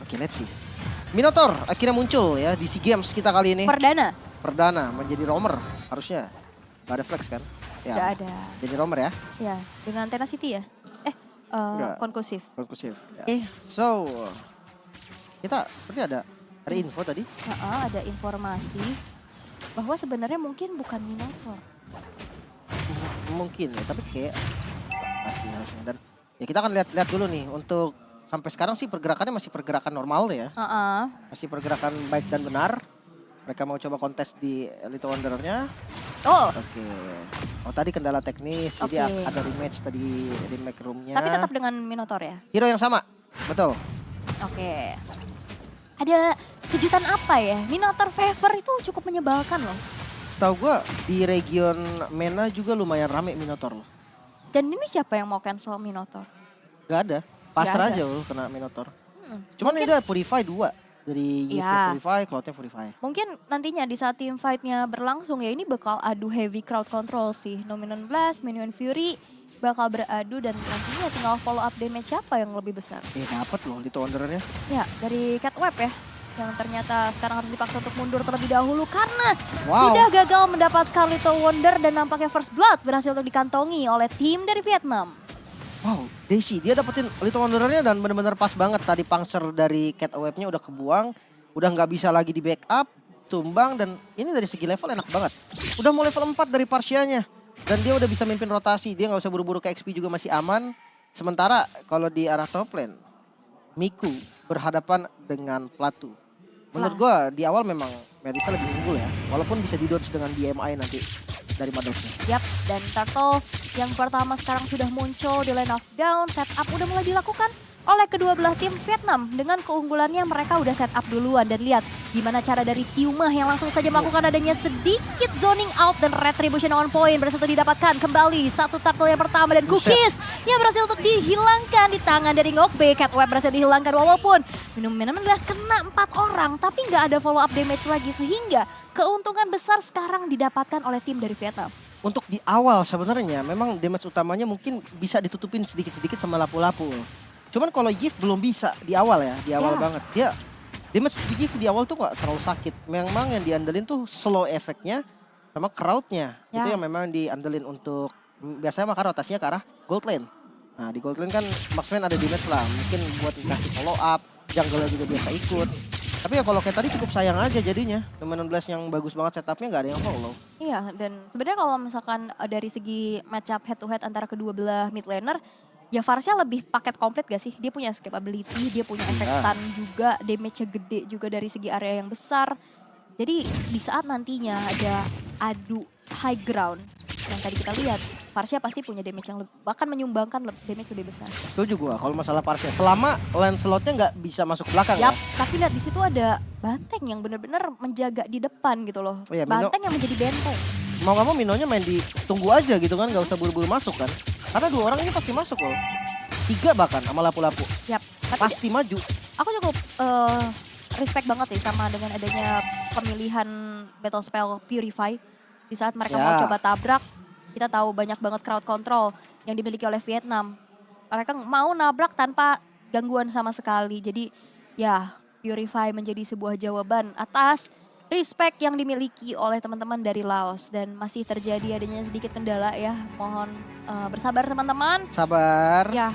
Oke, let's see. Minotaur akhirnya muncul ya di SEA Games kita kali ini. Perdana menjadi roamer harusnya. Gak ada flex kan? Ya, Gak ada. jadi roamer ya? Ya, dengan Tenacity ya? Conclusive. Conclusive. Ya. So, kita seperti ada info tadi. Ada informasi bahwa sebenarnya mungkin bukan Minotaur. Mungkin ya, tapi kayak masih harusnya. Dan ya kita akan lihat dulu nih untuk sampai sekarang sih pergerakannya masih pergerakan normal ya. Masih pergerakan baik dan benar. Mereka mau coba kontes di Elite Wanderer-nya. Oke. Oh tadi kendala teknis, jadi ada rematch tadi di Mac Room-nya. Tapi tetap dengan Minotaur ya? Hero yang sama, betul. Oke. Ada kejutan apa ya? Minotaur Favor itu cukup menyebalkan loh. Setahu gue di region MENA juga lumayan rame Minotaur loh. Dan ini siapa yang mau cancel Minotaur? Gak ada, pasrah Gak ada. aja loh kena Minotaur. Cuman ini ada Purify 2. Dari Yves Purify, Cloudnya Purify. Mungkin nantinya di saat team fight-nya berlangsung ya ini bakal adu heavy crowd control sih. Nominon Blast, Minion Fury bakal beradu dan nantinya tinggal follow up damage siapa yang lebih besar. Dapet loh Elite Wanderer-nya. Ya dari Catweb ya. Yang ternyata sekarang harus dipaksa untuk mundur terlebih dahulu karena sudah gagal mendapatkan Little Wonder dan nampaknya First Blood berhasil untuk dikantongi oleh tim dari Vietnam. Wow, Daisy dia dapetin Little Wanderer-nya dan benar-benar pas banget tadi puncture dari Catweb-nya udah kebuang, udah nggak bisa lagi di backup, tumbang dan ini dari segi level enak banget. Udah mau level 4 dari Parsia-nya dan dia udah bisa mimpin rotasi, dia nggak usah buru-buru ke XP juga masih aman. Sementara kalau di arah top lane, Miku berhadapan dengan Plato. Menurut gua di awal memang Melissa lebih unggul ya, walaupun bisa di-dodge dengan DMI nanti dari Maddoxnya. Yap, dan Turtle yang pertama sekarang sudah muncul di lane of down, setup udah mulai dilakukan oleh kedua belah tim Vietnam. Dengan keunggulannya mereka udah setup duluan dan lihat gimana cara dari Tiumah yang langsung saja melakukan adanya sedikit zoning out dan retribution on point berhasil untuk didapatkan kembali. Satu turtle yang pertama dan Cookies yang berhasil untuk dihilangkan di tangan dari Ngokbe. Catweb berhasil dihilangkan walaupun minum Blast kena 4 orang tapi nggak ada follow up damage lagi sehingga keuntungan besar sekarang didapatkan oleh tim dari Vietnam. Untuk di awal sebenarnya memang damage utamanya mungkin bisa ditutupin sedikit-sedikit sama lapu-lapu. Cuman kalau Yves belum bisa di awal ya, di awal banget. Dia damage di Yves di awal tuh gak terlalu sakit. Memang yang diandelin tuh slow efeknya sama crowdnya. Itu yang memang diandelin untuk biasanya maka rotasinya ke arah gold lane. Nah di gold lane kan marksman ada damage lah. Mungkin buat dikasih follow up, jungle juga biasa ikut. Tapi ya kalau kayak tadi cukup sayang aja jadinya. Nominon Blast yang bagus banget setupnya gak ada yang follow. Iya dan sebenarnya kalau misalkan dari segi match up head to head antara kedua belah mid laner, ya Varsia lebih paket komplit gak sih? Dia punya escapability, dia punya efek stun juga, damage-nya gede juga dari segi area yang besar. Jadi di saat nantinya ada adu high ground yang tadi kita lihat, Varsia pasti punya damage yang bahkan menyumbangkan damage lebih besar. Setuju gua kalau masalah Varsia. Selama Lancelot-nya nggak bisa masuk belakang ya. ya. Tapi lihat di situ ada Banteng yang benar-benar menjaga di depan gitu loh. Oh, ya, Banteng yang menjadi benteng. Mau gak mau Minonya main di tunggu aja gitu kan, gak usah buru-buru masuk kan. Karena 2 orang ini pasti masuk loh. 3 bahkan sama lapu-lapu. Yap. Pasti maju. Aku cukup respect banget nih sama dengan adanya pemilihan battle spell Purify. Di saat mereka mau coba tabrak, kita tahu banyak banget crowd control yang dimiliki oleh Vietnam. Mereka mau nabrak tanpa gangguan sama sekali. Jadi ya Purify menjadi sebuah jawaban atas respect yang dimiliki oleh teman-teman dari Laos. Dan masih terjadi adanya sedikit kendala ya. Mohon bersabar teman-teman. Sabar. Ya,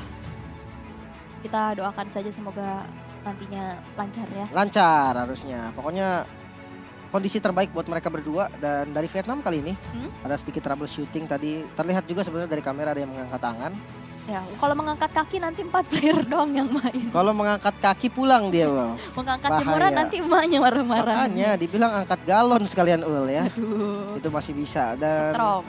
kita doakan saja semoga nantinya lancar ya. Lancar harusnya. Pokoknya kondisi terbaik buat mereka berdua. Dan dari Vietnam kali ini ada sedikit troubleshooting tadi. Terlihat juga sebenarnya dari kamera ada yang mengangkat tangan. Ya, kalau mengangkat kaki nanti 4 player dong yang main. Kalau mengangkat kaki pulang dia, Bang. Mengangkat jemuran nanti emaknya marah-marah. Makanya dibilang angkat galon sekalian Ul ya. Aduh. Itu masih bisa. Dan strong.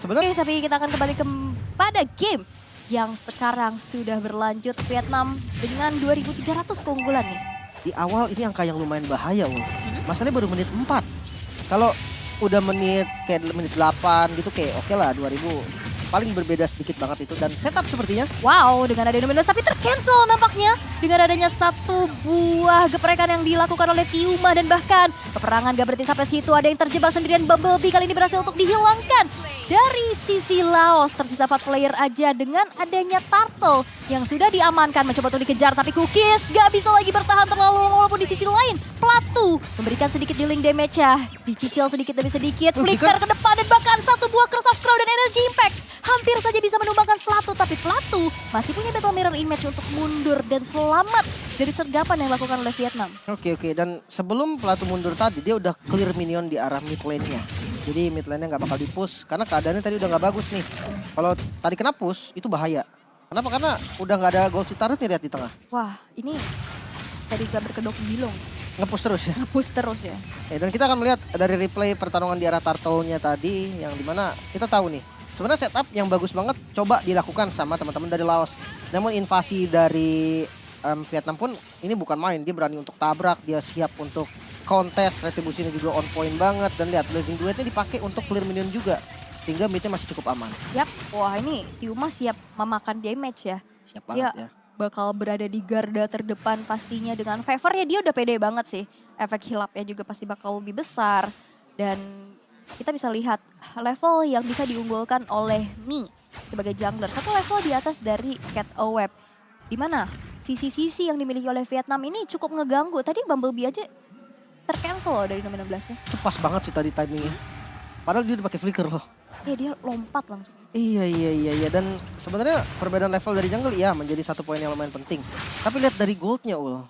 Sebenarnya tapi kita akan kembali kepada game yang sekarang sudah berlanjut. Vietnam dengan 2.300 keunggulan nih. Di awal ini angka yang lumayan bahaya, Ul. Masalahnya baru menit 4. Kalau udah menit 8 gitu kayak oke lah 2000. Paling berbeda sedikit banget itu dan setup sepertinya. Wow, dengan adanya Dominos tapi tercancel nampaknya. Dengan adanya satu buah geprekan yang dilakukan oleh Tiumah dan bahkan peperangan gak berhenti sampai situ. Ada yang terjebak sendirian, Bumblebee kali ini berhasil untuk dihilangkan Dari sisi Laos tersisa 4 player aja dengan adanya Turtle yang sudah diamankan mencoba untuk dikejar. Tapi Cookies gak bisa lagi bertahan terlalu lama walaupun di sisi lain. Plato memberikan sedikit dealing damage-nya. Dicicil sedikit demi sedikit. Flicker ke depan dan bahkan satu buah Curse of Crow dan Energy Impact. Hampir saja bisa menumbangkan Plato. Tapi Plato masih punya Battle Mirror Image untuk mundur dan selamat dari sergapan yang dilakukan oleh Vietnam. Oke, dan sebelum Plato mundur tadi dia udah clear minion di arah mid lane-nya. Jadi mid lane-nya nggak bakal di-push karena keadaannya tadi udah nggak bagus nih. Kalau tadi kena push itu bahaya. Kenapa? Karena udah nggak ada gold turret nih lihat di tengah. Wah, ini tadi sudah berkedok bilong. Nge-push terus ya. Nge-push terus ya. Dan kita akan melihat dari replay pertarungan di arah Turtle-nya tadi yang dimana kita tahu nih. Sebenarnya setup yang bagus banget coba dilakukan sama teman-teman dari Laos. Namun invasi dari Vietnam pun ini bukan main. Dia berani untuk tabrak, dia siap untuk kontes, retribusinya juga on point banget. Dan lihat Blazing Duetnya dipakai untuk clear minion juga. Sehingga midnya masih cukup aman. Yap, wah ini Yuma siap memakan damage ya. Siap banget ya. Bakal berada di garda terdepan pastinya dengan favor ya, dia udah pede banget sih. Efek hilapnya juga pasti bakal lebih besar. Dan kita bisa lihat level yang bisa diunggulkan oleh Mi sebagai jungler. Satu level di atas dari Cat Oweb. Dimana sisi-sisi yang dimiliki oleh Vietnam ini cukup ngeganggu. Tadi Bumblebee aja tercancel loh dari nomor 16 ya. Itu pas banget sih tadi timingnya. Padahal dia udah pakai flicker loh. Ya dia lompat langsung. Iya. Dan sebenarnya perbedaan level dari jungle ya menjadi satu poin yang lumayan penting. Tapi lihat dari goldnya Ul.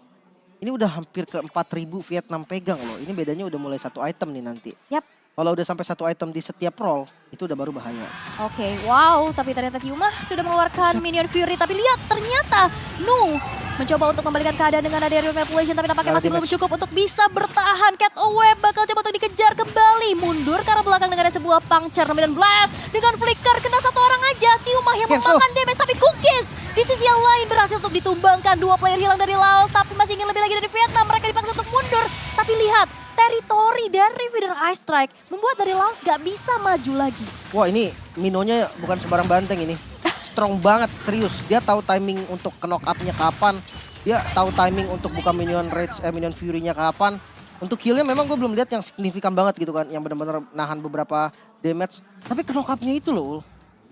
Ini udah hampir ke 4.000 Vietnam pegang loh. Ini bedanya udah mulai satu item nih nanti. Yap. Kalau udah sampai satu item di setiap roll, itu udah baru bahaya. Oke, wow. Tapi ternyata Yuma sudah mengeluarkan Minion Fury. Tapi lihat ternyata Nu mencoba untuk membalikan keadaan dengan ada aerial manipulation. Tapi nampaknya masih belum cukup untuk bisa bertahan. Cat Oweb bakal coba untuk dikejar kembali. Mundur karena belakang dengan ada sebuah puncture. Nomor Blast dengan flicker kena satu orang aja. Yuma yang memakan damage. Tapi Cookies di sisi yang lain berhasil untuk ditumbangkan. Dua player hilang dari Laos. Tapi masih ingin lebih lagi dari Vietnam. Mereka dipaksa untuk mundur. Tapi lihat. Teritori dari Feeder Ice Strike membuat dari Laos gak bisa maju lagi. Wah ini Minonya bukan sembarang banteng ini. Strong banget, serius. Dia tahu timing untuk knock up-nya kapan. Dia tahu timing untuk buka minion rage, minion fury-nya kapan. Untuk kill-nya memang gue belum lihat yang signifikan banget gitu kan. Yang benar-benar nahan beberapa damage. Tapi knock up-nya itu loh.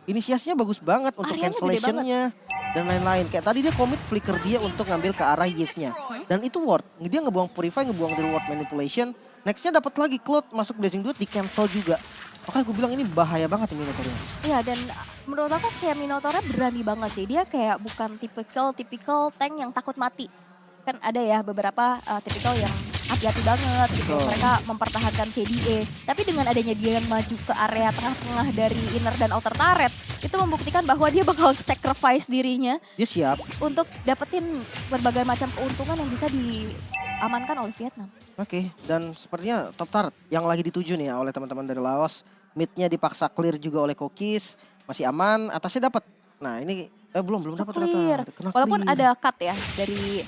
Inisiasinya bagus banget untuk cancellation-nya dan lain-lain. Kayak tadi dia commit flicker dia untuk ngambil ke arah Yves-nya. Dan itu ward. Dia ngebuang Purify, ngebuang reward manipulation. Next-nya dapat lagi Cloud masuk Blazing Duet di cancel juga. Makanya gue bilang ini bahaya banget nih Minotaurnya. Iya dan menurut aku kayak Minotaurnya berani banget sih. Dia kayak bukan tipikal tank yang takut mati. Kan ada ya beberapa tipikal yang hati-hati banget gitu. Mereka mempertahankan KDA. Tapi dengan adanya dia yang maju ke area tengah-tengah dari inner dan outer turret. Itu membuktikan bahwa dia bakal sacrifice dirinya. Dia siap. Untuk dapetin berbagai macam keuntungan yang bisa diamankan oleh Vietnam. Oke, dan sepertinya top turret yang lagi dituju nih ya oleh teman-teman dari Laos. Mid-nya dipaksa clear juga oleh Cookies. Masih aman, atasnya dapat. Nah ini belum dapat ternyata. Walaupun ada cut ya dari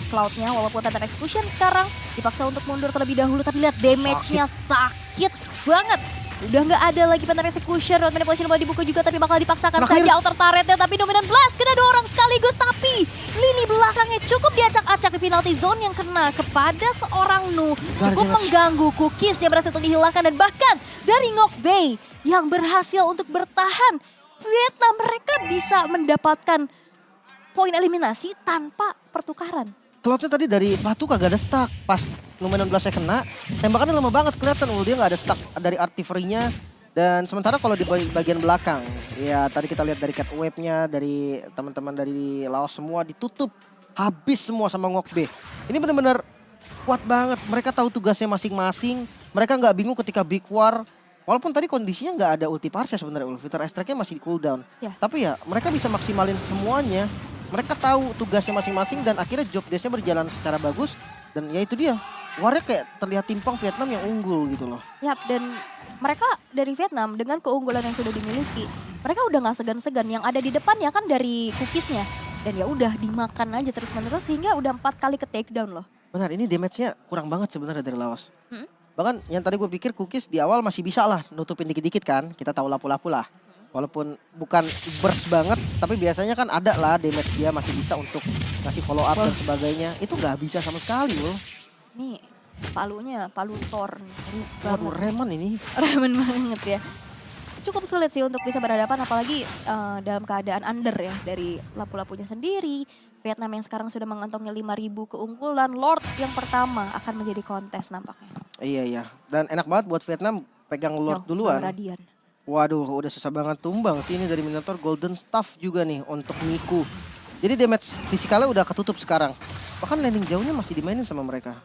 Cloud-nya, walaupun Phantom Execution sekarang dipaksa untuk mundur terlebih dahulu. Tapi lihat damage-nya sakit banget. Udah nggak ada lagi Phantom Execution, Road Manipulation boleh dibuka juga tapi bakal dipaksakan saja outer turret-nya. Tapi Dominant Blast kena 2 orang sekaligus. Tapi lini belakangnya cukup diacak-acak di penalty zone yang kena kepada seorang Nu. Cukup mengganggu Cookies yang berhasil untuk dihilangkan. Dan bahkan dari Ngok Bay yang berhasil untuk bertahan. Vietnam mereka bisa mendapatkan poin eliminasi tanpa pertukaran. Cloud-nya tadi dari batu kagak ada stuck. Pas Luminon Blast-nya kena, tembakannya lama banget kelihatan. Dia nggak ada stuck dari artillery-nya. Dan sementara kalau di bagian belakang, ya tadi kita lihat dari Cat Wave-nya, dari teman-teman dari Laos semua ditutup. Habis semua sama Ngok B. Ini benar-benar kuat banget. Mereka tahu tugasnya masing-masing. Mereka nggak bingung ketika Big War. Walaupun tadi kondisinya nggak ada ulti Parsia sebenarnya. Feeder Ice Strike-nya masih di cooldown. Ya. Tapi ya mereka bisa maksimalin semuanya. Mereka tahu tugasnya masing-masing dan akhirnya job desk-nya berjalan secara bagus. Dan ya itu dia, warnya kayak terlihat timpang Vietnam yang unggul gitu loh. Yap, dan mereka dari Vietnam dengan keunggulan yang sudah dimiliki, mereka udah gak segan-segan. Yang ada di depannya kan dari Cookies-nya. Dan ya udah dimakan aja terus-menerus sehingga udah 4 kali ke takedown loh. Benar, ini damage-nya kurang banget sebenarnya dari Laos. Bahkan yang tadi gue pikir Cookies di awal masih bisa lah nutupin dikit-dikit kan. Kita tahu lapu-lapu lah. Walaupun bukan burst banget, tapi biasanya kan ada lah damage dia masih bisa untuk ngasih follow up dan sebagainya. Itu nggak bisa sama sekali loh. Nih palunya, palu Thor. Waduh, Reman ini. Reman banget ya. cukup sulit sih untuk bisa berhadapan apalagi dalam keadaan under ya dari lapu-lapunya sendiri. Vietnam yang sekarang sudah mengantongi 5.000 keunggulan. Lord yang pertama akan menjadi kontes nampaknya. Iya. Dan enak banget buat Vietnam pegang Lord Yo, duluan. Radian. Waduh, udah susah banget tumbang sih ini dari Minotaur. Golden Staff juga nih untuk Miku. Jadi damage fisikalnya udah ketutup sekarang. Bahkan landing jauhnya masih dimainin sama mereka.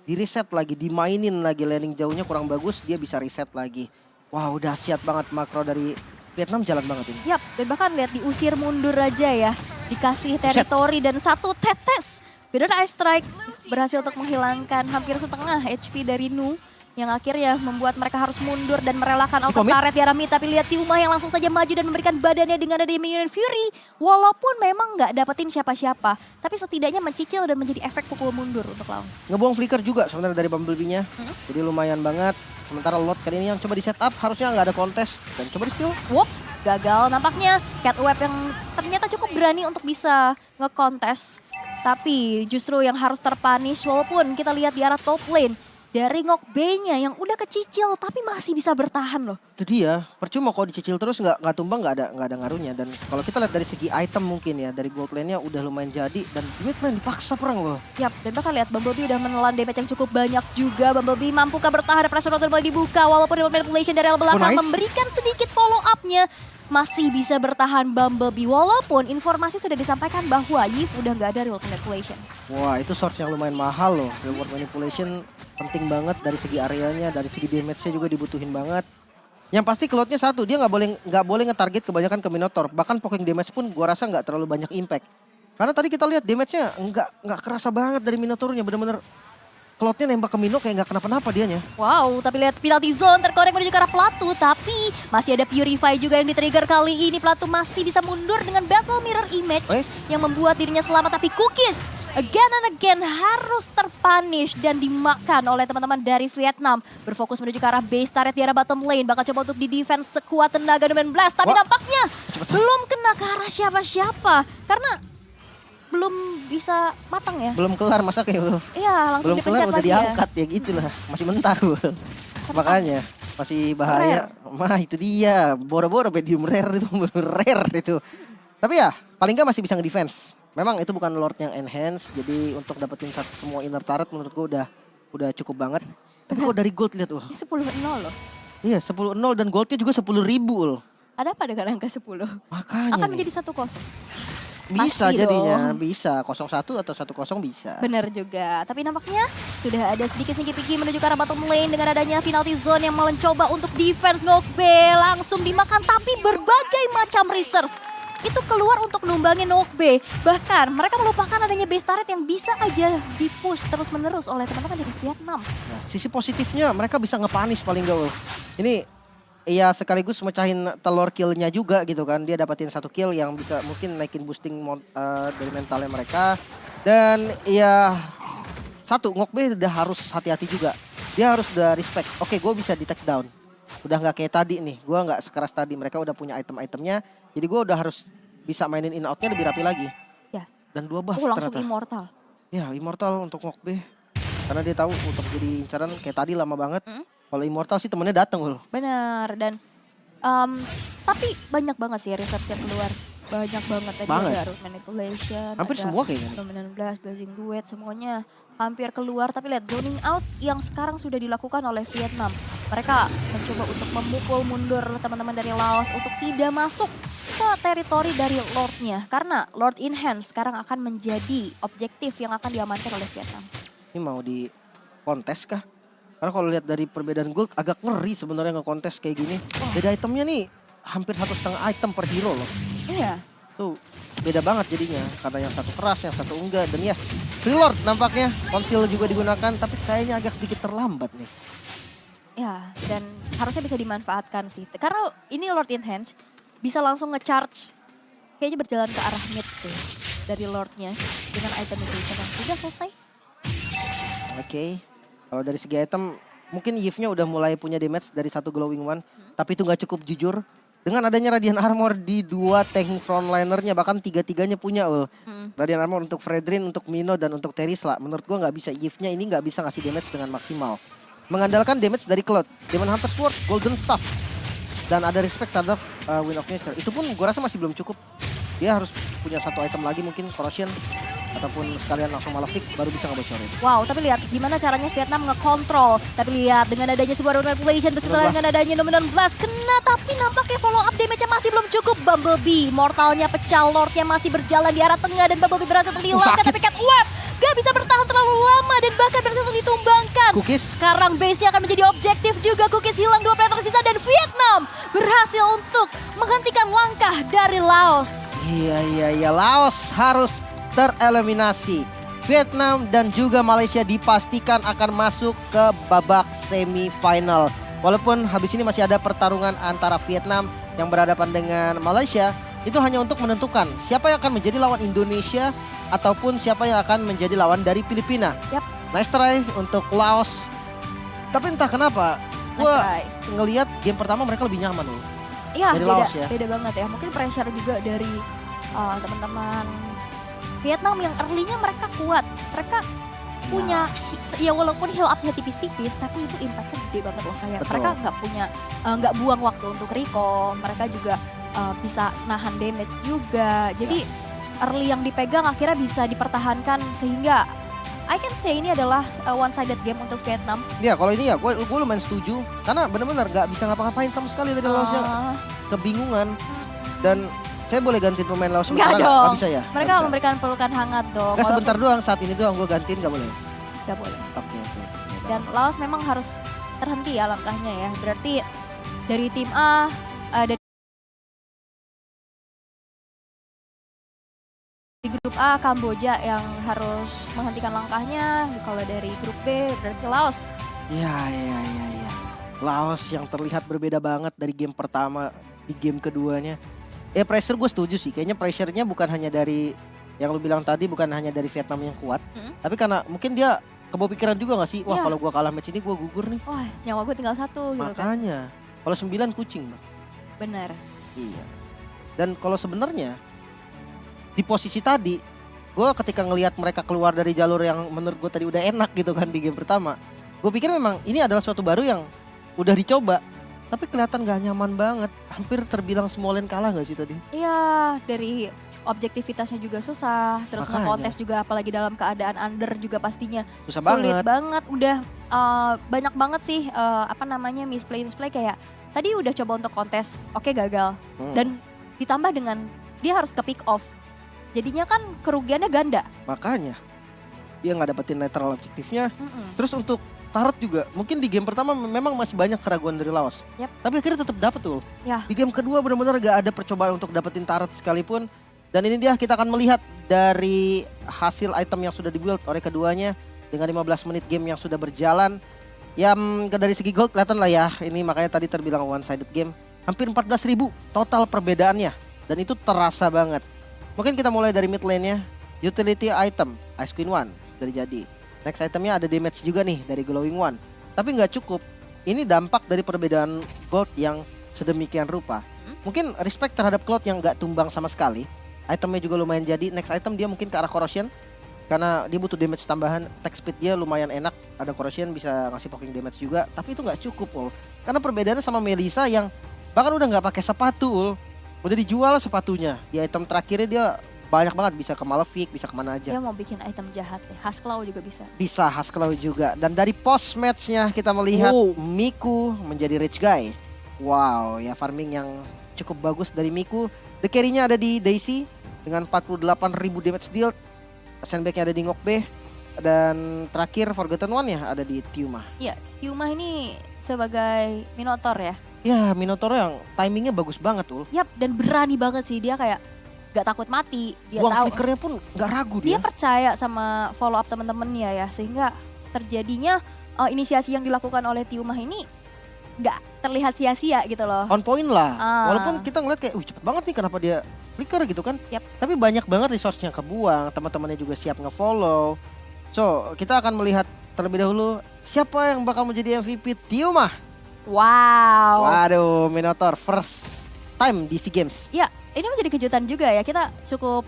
Di reset lagi, dimainin lagi landing jauhnya kurang bagus, dia bisa reset lagi. Wow, dahsyat banget makro dari Vietnam, jalan banget ini. Yap, dan bahkan lihat diusir mundur aja ya. Dikasih teritori dan satu tetes. Feather Ice Strike berhasil untuk menghilangkan hampir setengah HP dari Nu. Yang akhirnya membuat mereka harus mundur dan merelakan auto turret di Arami. Tapi lihat Tiuma yang langsung saja maju dan memberikan badannya dengan ada Minion Fury. Walaupun memang nggak dapetin siapa-siapa. Tapi setidaknya mencicil dan menjadi efek pukul mundur untuk lawan. Ngebuang flicker juga sebenarnya dari Bumblebee-nya. Jadi lumayan banget. Sementara Lord kali ini yang coba di setup harusnya nggak ada kontes. Dan coba di steal. Wop, gagal nampaknya. Catweb yang ternyata cukup berani untuk bisa ngekontes. Tapi justru yang harus terpunish walaupun kita lihat di arah top lane. Dari Ngok B-nya yang udah kecicil tapi masih bisa bertahan loh. Itu dia, percuma kalau dicicil terus nggak tumbang nggak ada ngaruhnya. Dan kalau kita lihat dari segi item mungkin ya, dari gold lane-nya udah lumayan jadi dan di mid lane dipaksa perang loh. Yap, dan bahkan lihat Bumblebee udah menelan damage yang cukup banyak juga. Bumblebee mampukah bertahan, ada pressure rotor mulai dibuka walaupun manipulation dari arah belakang nice. memberikan sedikit follow up-nya. Masih bisa bertahan Bumblebee walaupun informasi sudah disampaikan bahwa Yif udah nggak ada reward manipulation. Wah, itu source yang lumayan mahal loh. Reward manipulation penting banget dari segi areanya, dari segi damage-nya juga dibutuhin banget. Yang pasti Cloud-nya satu, dia nggak boleh nge-target kebanyakan ke Minotaur. Bahkan poking damage pun gua rasa nggak terlalu banyak impact. Karena tadi kita lihat damage-nya nggak kerasa banget dari Minotaurnya, bener-bener Cloud-nya nembak ke Mino kayak nggak kenapa-napa dianya. Wow, tapi lihat penalty zone terkonek menuju ke arah Platu. Tapi masih ada Purify juga yang di-trigger kali ini. Platu masih bisa mundur dengan Battle Mirror Image. Yang membuat dirinya selamat. Tapi Cookies again and again harus terpunish dan dimakan oleh teman-teman dari Vietnam. Berfokus menuju ke arah base turret di arah bottom lane. Bakal coba untuk di-defense sekuat tenaga dengan blast. Tapi nampaknya belum kena ke arah siapa-siapa. Karena belum bisa matang ya. Belum kelar masaknya bro. Iya, langsung belum kelar dipencet udah lagi diangkat ya gitu lah. Masih mentah bro. Makanya masih bahaya. Mah itu dia. Boro-boro medium rare itu. Rare itu. Tapi ya paling nggak masih bisa nge-defense. Memang itu bukan Lord yang enhance. Jadi untuk dapetin semua inner turret menurut gue udah cukup banget. Tapi kalau dari gold lihat Ini 10-0 loh. Iya 10-0 dan goldnya juga 10.000 loh. Ada apa dengan angka 10? Makanya Akan nih. menjadi 1-0. Bisa Pasti jadinya, dong. bisa 0-1 atau 1-0 bisa. Bener juga, tapi nampaknya sudah ada sedikit sneaky peeky menuju ke arah bottom lane dengan adanya penalty zone yang mencoba untuk defense Ngokbe. Langsung dimakan tapi berbagai macam resource itu keluar untuk numbangin Ngokbe. Bahkan mereka melupakan adanya base turret yang bisa aja di-push terus menerus oleh teman-teman dari Vietnam. Nah, sisi positifnya mereka bisa ngepanis paling gak. Ini iya sekaligus mecahin telur killnya juga gitu kan. Dia dapatin 1 kill yang bisa mungkin naikin boosting dari mentalnya mereka. Dan ya satu, Ngokbe udah harus hati-hati juga. Dia harus udah respect. Oke, gue bisa di take down. Udah nggak kayak tadi nih. Gue nggak sekeras tadi. Mereka udah punya item-itemnya. Jadi gue udah harus bisa mainin in outnya lebih rapi lagi. Ya. Dan 2 buff Langsung ternyata. immortal. Ya immortal untuk Ngokbe. Karena dia tahu untuk jadi incaran kayak tadi lama banget. Kalau immortal sih temennya dateng loh. Bener, dan tapi banyak banget sih research yang keluar. Banyak banget tadi ada root manipulation. Hampir ada semua kayaknya. Dominant Blast, Blazing Duet, semuanya hampir keluar. Tapi lihat zoning out yang sekarang sudah dilakukan oleh Vietnam. Mereka mencoba untuk memukul mundur teman-teman dari Laos untuk tidak masuk ke teritori dari Lordnya. Karena Lord in Hand sekarang akan menjadi objektif yang akan diamankan oleh Vietnam. Ini mau di kontes kah? Karena kalau lihat dari perbedaan gold agak ngeri sebenarnya nge-kontes kayak gini. Beda itemnya nih hampir 1,5 item per hero loh. Iya. Tuh beda banget jadinya. Karena yang satu keras, yang satu enggak. Dan yes, Free Lord nampaknya. Konsil juga digunakan tapi kayaknya agak sedikit terlambat nih. Ya, dan harusnya bisa dimanfaatkan sih. Karena ini Lord in Hand bisa langsung nge-charge. Kayaknya berjalan ke arah mid sih dari Lordnya. Dengan itemization yang sudah selesai. Oke. Kalau dari segi item, mungkin Yves-nya udah mulai punya damage dari 1 Glowing One. Tapi itu nggak cukup jujur. Dengan adanya Radiant Armor di 2 tank frontlinernya, bahkan 3-3-nya punya. Radiant Armor untuk Fredrin, untuk Mino, dan untuk Terisla. Menurut gua nggak bisa, Yves-nya ini nggak bisa ngasih damage dengan maksimal. Mengandalkan damage dari Cloud. Demon Hunter Sword, Golden Staff. dan ada respect terhadap Wind of Nature. Itu pun gue rasa masih belum cukup. Dia harus punya satu item lagi mungkin Corrosion ataupun sekalian langsung Malefic baru bisa ngebocorin. Wow, tapi lihat gimana caranya Vietnam ngekontrol. Tapi lihat dengan adanya sebuah manipulation beserta dengan adanya Nominal Blast kena, tapi nampaknya follow up damage-nya masih belum cukup. Bumblebee, mortalnya pecah, Lordnya masih berjalan di arah tengah dan Bumblebee berhasil terhilangkan, tapi Cat Web gak bisa bertahan terlalu lama dan bahkan berhasil ditumbangkan. Cookies. Sekarang base-nya akan menjadi objektif juga. Cookies hilang, 2 player tersisa dan Vietnam berhasil untuk menghentikan langkah dari Laos. Iya, Laos harus tereliminasi. Vietnam dan juga Malaysia dipastikan akan masuk ke babak semifinal. Walaupun habis ini masih ada pertarungan antara Vietnam yang berhadapan dengan Malaysia, itu hanya untuk menentukan siapa yang akan menjadi lawan Indonesia ataupun siapa yang akan menjadi lawan dari Filipina. Yap. Nice try untuk Laos. Tapi entah kenapa, gue ngelihat game pertama mereka lebih nyaman loh. Iya, dari beda, Laos ya. beda banget ya. Mungkin pressure juga dari teman-teman Vietnam yang early-nya mereka kuat. Mereka punya, ya walaupun heal up-nya tipis-tipis, tapi itu impact-nya gede banget loh. Kayak Betul. mereka nggak punya, nggak buang waktu untuk recall. Mereka juga bisa nahan damage juga. Jadi early yang dipegang akhirnya bisa dipertahankan sehingga I can say ini adalah one-sided game untuk Vietnam. Ya kalau ini ya gue lumayan setuju. Karena benar-benar gak bisa ngapa-ngapain sama sekali dari Laosnya. Kebingungan. Dan saya boleh gantiin pemain Laos Nggak sementara dong. Gak bisa ya? Mereka memberikan pelukan hangat dong. Gak sebentar doang, saat ini doang gue gantiin gak boleh? Gak boleh. Oke. Dan Laos memang harus terhenti ya langkahnya ya. Berarti dari tim A, dari di grup A Kamboja yang harus menghentikan langkahnya. Kalau dari grup B berarti Laos. Ya. Laos yang terlihat berbeda banget dari game pertama di game keduanya. Pressure gue setuju sih. Kayaknya pressure-nya bukan hanya dari yang lu bilang tadi, bukan hanya dari Vietnam yang kuat. Tapi karena mungkin dia kebawa pikiran juga gak sih? Wah kalau gue kalah match ini gue gugur nih. Wah nyawa gue tinggal 1 gitu kan. Makanya. Kalau 9 kucing bang. Bener. Iya. Dan kalau sebenarnya di posisi tadi, gue ketika ngelihat mereka keluar dari jalur yang menurut gue tadi udah enak gitu kan di game pertama, gue pikir memang ini adalah suatu baru yang udah dicoba, tapi kelihatan gak nyaman banget. Hampir terbilang small lane kalah gak sih tadi? Iya, dari objektivitasnya juga susah, terus Makanya. nge-kontes juga apalagi dalam keadaan under juga pastinya Susah sulit banget. banget. Udah banyak banget sih misplay kayak tadi udah coba untuk kontes, oke gagal. Dan ditambah dengan dia harus ke pick off. Jadinya kan kerugiannya ganda. Makanya dia nggak dapetin netral objektifnya. Terus untuk turret juga, mungkin di game pertama memang masih banyak keraguan dari Laos. Yap. Tapi akhirnya tetap dapet tuh. Ya. Di game kedua benar-benar gak ada percobaan untuk dapetin turret sekalipun. Dan ini dia kita akan melihat dari hasil item yang sudah dibuild oleh keduanya dengan 15 menit game yang sudah berjalan. Yang dari segi gold kelihatan lah ya, ini makanya tadi terbilang one-sided game. Hampir 14.000 total perbedaannya. Dan itu terasa banget. Mungkin kita mulai dari mid lane-nya. Utility item, Ice Queen 1 sudah jadi. Next itemnya ada damage juga nih dari Glowing One. Tapi nggak cukup. Ini dampak dari perbedaan gold yang sedemikian rupa. Mungkin respect terhadap Cloud yang nggak tumbang sama sekali. Itemnya juga lumayan jadi. Next item dia mungkin ke arah Corrosion. Karena dia butuh damage tambahan. Attack speed dia lumayan enak. Ada Corrosion bisa ngasih poking damage juga. Tapi itu nggak cukup Ul. Karena perbedaannya sama Melissa yang bahkan udah nggak pakai sepatu Ul. Udah dijual sepatunya. Di item terakhirnya dia banyak banget, bisa ke Malefic, bisa kemana aja. Dia mau bikin item jahat ya. Husklaw juga bisa. Bisa Husklaw juga. Dan dari post matchnya kita melihat Miku menjadi rich guy. Wow, ya farming yang cukup bagus dari Miku. The carry-nya ada di Daisy dengan 48.000 damage deal. Sandbag-nya ada di Ngokbe. Dan terakhir Forgotten One ya ada di Tiuma. Iya, Tiuma ini sebagai Minotaur ya. Ya Minotaur yang timingnya bagus banget Ul. Yap, dan berani banget sih dia kayak gak takut mati. Dia Buang tahu. flickernya pun gak ragu Dia dia. percaya sama follow up temen-temennya ya, sehingga terjadinya inisiasi yang dilakukan oleh Tiuma ini gak terlihat sia-sia gitu loh. On point lah. Ah. Walaupun kita ngeliat kayak cepet banget nih kenapa dia flicker gitu kan. Yap. Tapi banyak banget resource-nya kebuang, teman-temannya juga siap nge-follow. So, kita akan melihat terlebih dahulu siapa yang bakal menjadi MVP Tiuma. Wow. Waduh, Minotaur first time di SEA Games. Ya, ini menjadi kejutan juga ya. Kita cukup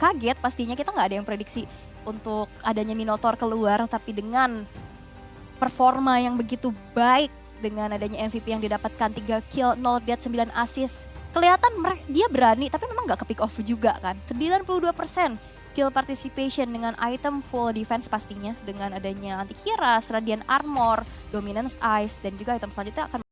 kaget pastinya, kita nggak ada yang prediksi untuk adanya Minotaur keluar, tapi dengan performa yang begitu baik dengan adanya MVP yang didapatkan 3 kill, 0 death, 9 assist. Kelihatan dia berani tapi memang gak ke pick off juga kan. 92% kill participation dengan item full defense pastinya. Dengan adanya anti-kiras, radiant armor, dominance ice dan juga item selanjutnya akan